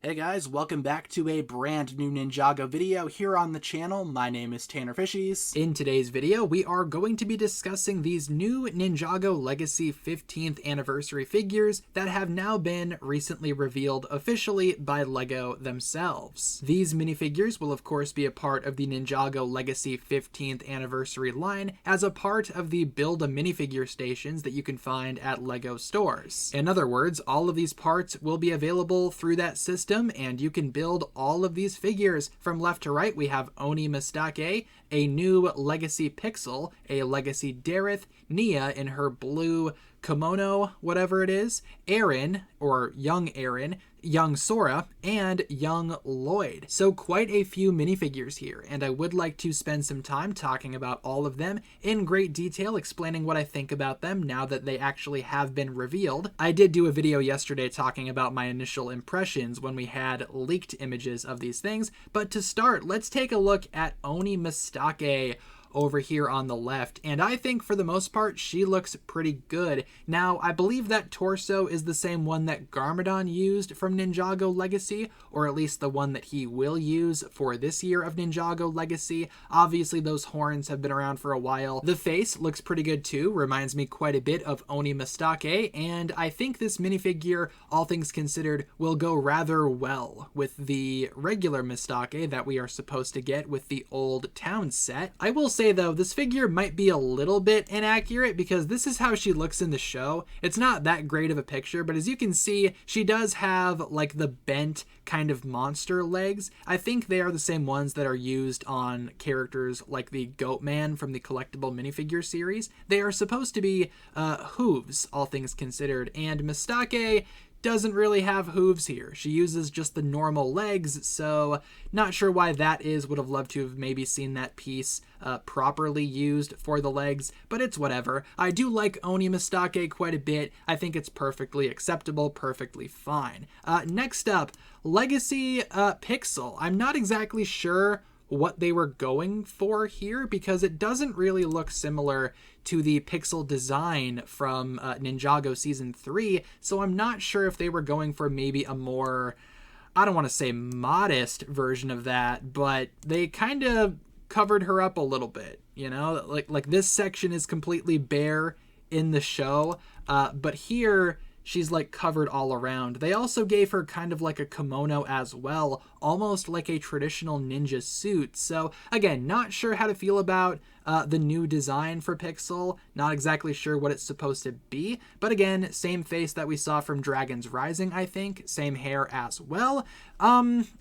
Hey guys, welcome back to a brand new Ninjago video here on the channel. My name is TannerFishies. In today's video, we are going to be discussing these new Ninjago Legacy 15th anniversary figures that have now been recently revealed officially by LEGO themselves. These minifigures will of course be a part of the Ninjago Legacy 15th anniversary line as a part of the Build a Minifigure stations that you can find at LEGO stores. In other words, all of these parts will be available through that system, and you can build all of these figures. From left to right, we have Oni Mistake, a new Legacy Pixel, a Legacy Darth, Nia in her blue kimono, whatever it is, Aaron, or young Aaron, young Sora, and young Lloyd. So quite a few minifigures here, and I would like to spend some time talking about all of them in great detail, explaining what I think about them now that they actually have been revealed. I did do a video yesterday talking about my initial impressions when we had leaked images of these things, but to start, let's take a look at Oni Mistake over here on the left, and I think for the most part she looks pretty good. Now, I believe that torso is the same one that Garmadon used from Ninjago Legacy, or at least the one that he will use for this year of Ninjago Legacy. Obviously those horns have been around for a while. The face looks pretty good too, reminds me quite a bit of Oni Mistake, and I think this minifigure, all things considered, will go rather well with the regular Mistake that we are supposed to get with the old town set. I will say though, this figure might be a little bit inaccurate because this is how she looks in the show. It's not that great of a picture, but as you can see, she does have like the bent kind of monster legs. I think they are the same ones that are used on characters like the Goatman from the collectible minifigure series. They are supposed to be hooves, all things considered, and Mistake doesn't really have hooves here. She uses just the normal legs, so not sure why that is. Would have loved to have maybe seen that piece properly used for the legs, but it's whatever. I do like Oni Mistake quite a bit. I think it's perfectly acceptable, perfectly fine. Next up, Legacy Pixel. I'm not exactly sure what they were going for here because it doesn't really look similar to the pixel design from Ninjago Season 3, so I'm not sure if they were going for maybe a more, I don't want to say modest version of that, but they kind of covered her up a little bit, you know? Like this section is completely bare in the show, but here she's like covered all around. They also gave her kind of like a kimono as well, almost like a traditional ninja suit. So again, not sure how to feel about the new design for Pixel. Not exactly sure what it's supposed to be, but again, same face that we saw from Dragon's Rising, I think. Same hair as well.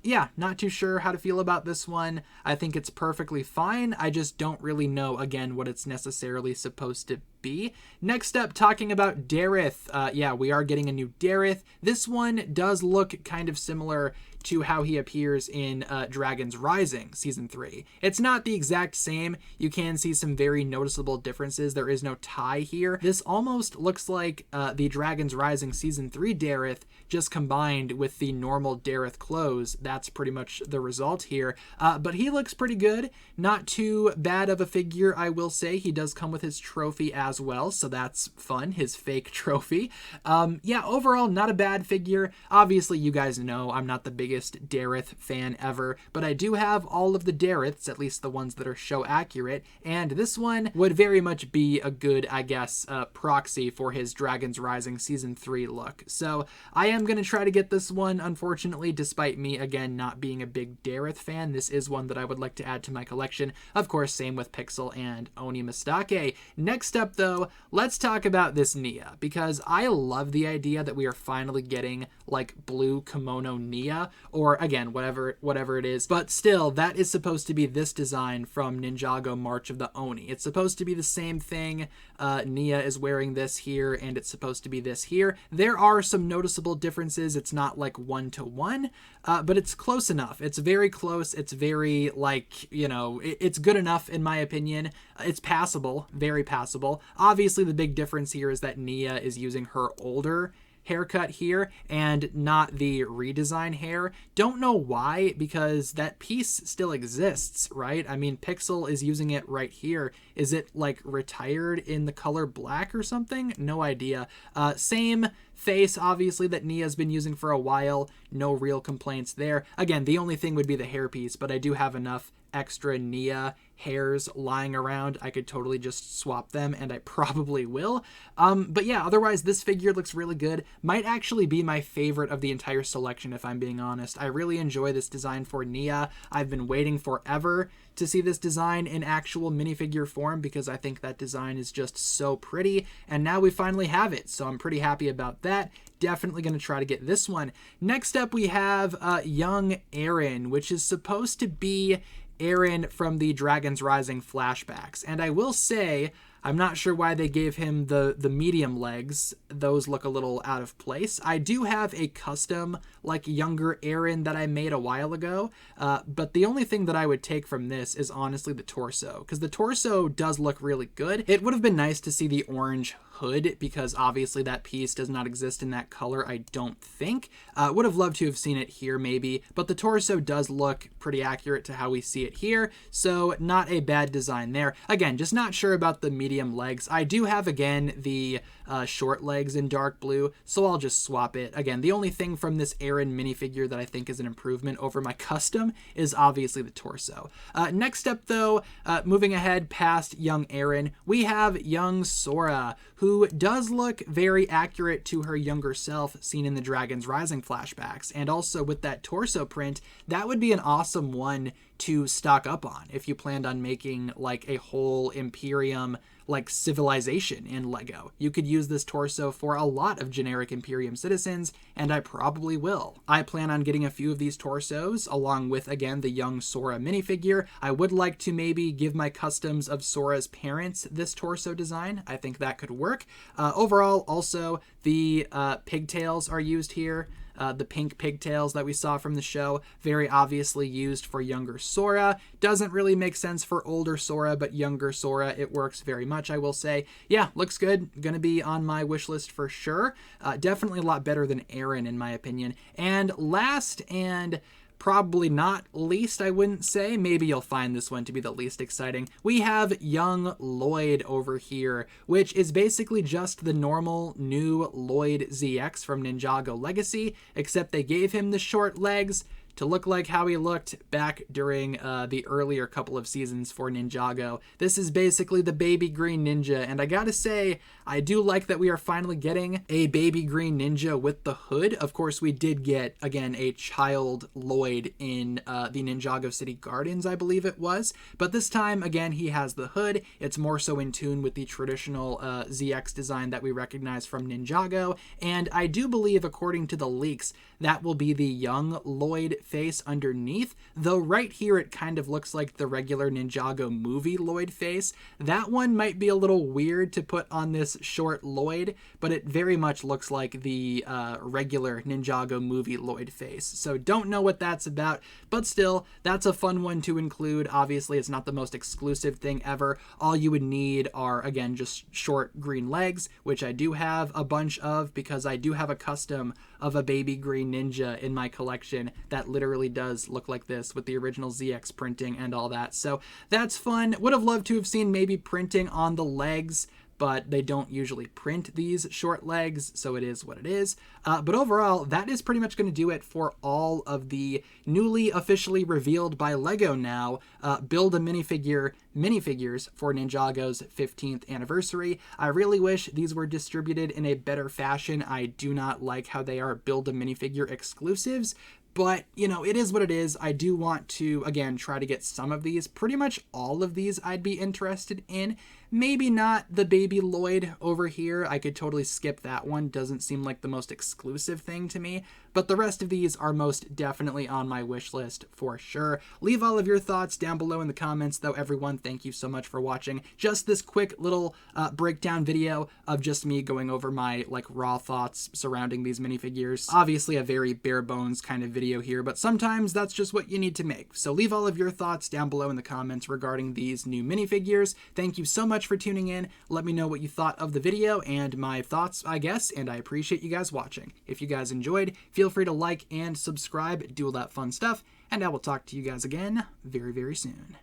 Yeah, not too sure how to feel about this one. I think it's perfectly fine. I just don't really know, again, what it's necessarily supposed to be. Next up, talking about Darth. Yeah, we are getting a new Darth. This one does look kind of similar to how he appears in Dragon's Rising Season 3. It's not the exact same. You can see some very noticeable differences. There is no tie here. This almost looks like the Dragon's Rising Season 3 Darth just combined with the normal Darth clothes. That's pretty much the result here. But he looks pretty good. Not too bad of a figure, I will say. He does come with his trophy as well, so that's fun, his fake trophy. Yeah, overall, not a bad figure. Obviously, you guys know I'm not the biggest Darth fan ever, but I do have all of the Darths, at least the ones that are show accurate, and this one would very much be a good, I guess, proxy for his Dragon's Rising Season 3 look. So I am going to try to get this one, unfortunately, despite me, again, not being a big Darth fan. This is one that I would like to add to my collection. Of course, same with Pixel and Oni Mistake. Next up, though, let's talk about this Nia, because I love the idea that we are finally getting, like, blue kimono Nia, or again, whatever it is. But still, that is supposed to be this design from Ninjago March of the Oni. It's supposed to be the same thing. Nia is wearing this here, and it's supposed to be this here. There are some noticeable differences. It's not like one-to-one, but it's close enough. It's very close. It's very, like, you know, it's good enough in my opinion. It's passable, very passable. Obviously, the big difference here is that Nia is using her older haircut here and not the redesign hair. Don't know why, because that piece still exists, right? I mean, Pixel is using it right here. Is it like retired in the color black or something? No idea. Same face, obviously, that Nia's been using for a while. No real complaints there. Again, the only thing would be the hairpiece, but I do have enough extra Nia hairs lying around. I could totally just swap them, and I probably will. But yeah, otherwise this figure looks really good. Might actually be my favorite of the entire selection, if I'm being honest. I really enjoy this design for Nia. I've been waiting forever to see this design in actual minifigure form because I think that design is just so pretty, and now we finally have it, so I'm pretty happy about that. Definitely going to try to get this one. Next up, we have young Eren, which is supposed to be Eren from the Dragon's Rising flashbacks. And I will say, I'm not sure why they gave him the medium legs. Those look a little out of place. I do have a custom, like, younger Eren that I made a while ago, but the only thing that I would take from this is honestly the torso, because the torso does look really good. It would have been nice to see the orange hood, because obviously that piece does not exist in that color, I don't think. Would have loved to have seen it here maybe, but the torso does look pretty accurate to how we see it here, so not a bad design there. Again, just not sure about the medium legs. I do have, again, the short legs in dark blue, so I'll just swap it. Again, the only thing from this Eren minifigure that I think is an improvement over my custom is obviously the torso. Next up, though, moving ahead past young Eren, we have young Sora, who does look very accurate to her younger self seen in the Dragon's Rising flashbacks. And also with that torso print, that would be an awesome one to stock up on if you planned on making like a whole Imperium like civilization in Lego. You could use this torso for a lot of generic Imperium citizens, and I probably will. I plan on getting a few of these torsos along with, again, the young Sora minifigure. I would like to maybe give my customs of Sora's parents this torso design. I think that could work. Overall, also, the pigtails are used here. The pink pigtails that we saw from the show, very obviously used for younger Sora. Doesn't really make sense for older Sora, but younger Sora, it works very much, I will say. Yeah, looks good. Gonna be on my wish list for sure. Definitely a lot better than Eren, in my opinion. And last, and probably not least, I wouldn't say. Maybe you'll find this one to be the least exciting. We have young Lloyd over here, which is basically just the normal new Lloyd ZX from Ninjago Legacy, except they gave him the short legs to look like how he looked back during the earlier couple of seasons for Ninjago. This is basically the baby green ninja, and I gotta say, I do like that we are finally getting a baby green ninja with the hood. Of course, we did get, again, a child Lloyd in the Ninjago City Gardens, I believe it was, but this time, again, he has the hood. It's more so in tune with the traditional ZX design that we recognize from Ninjago, and I do believe, according to the leaks, that will be the young Lloyd face underneath, though right here it kind of looks like the regular Ninjago movie Lloyd face. That one might be a little weird to put on this short Lloyd, but it very much looks like the regular Ninjago movie Lloyd face. So don't know what that's about, but still, that's a fun one to include. Obviously, it's not the most exclusive thing ever. All you would need are, again, just short green legs, which I do have a bunch of because I do have a custom of a baby green ninja in my collection that literally does look like this with the original ZX printing and all that. So that's fun. Would have loved to have seen maybe printing on the legs, but they don't usually print these short legs, so it is what it is. But overall, that is pretty much going to do it for all of the newly officially revealed by LEGO now Build-A-Minifigures for Ninjago's 15th anniversary. I really wish these were distributed in a better fashion. I do not like how they are Build-A-Minifigure exclusives, but, you know, it is what it is. I do want to, again, try to get some of these. Pretty much all of these I'd be interested in. Maybe not the baby Lloyd over here. I could totally skip that one. Doesn't seem like the most exclusive thing to me. But the rest of these are most definitely on my wish list for sure. Leave all of your thoughts down below in the comments, though, everyone. Thank you so much for watching. Just this quick little breakdown video of just me going over my, like, raw thoughts surrounding these minifigures. Obviously a very bare bones kind of video here, but sometimes that's just what you need to make. So leave all of your thoughts down below in the comments regarding these new minifigures. Thank you so much much for tuning in. Let me know what you thought of the video and my thoughts, I guess, and I appreciate you guys watching. If you guys enjoyed, feel free to like and subscribe, do all that fun stuff, and I will talk to you guys again very, very soon.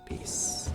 Peace.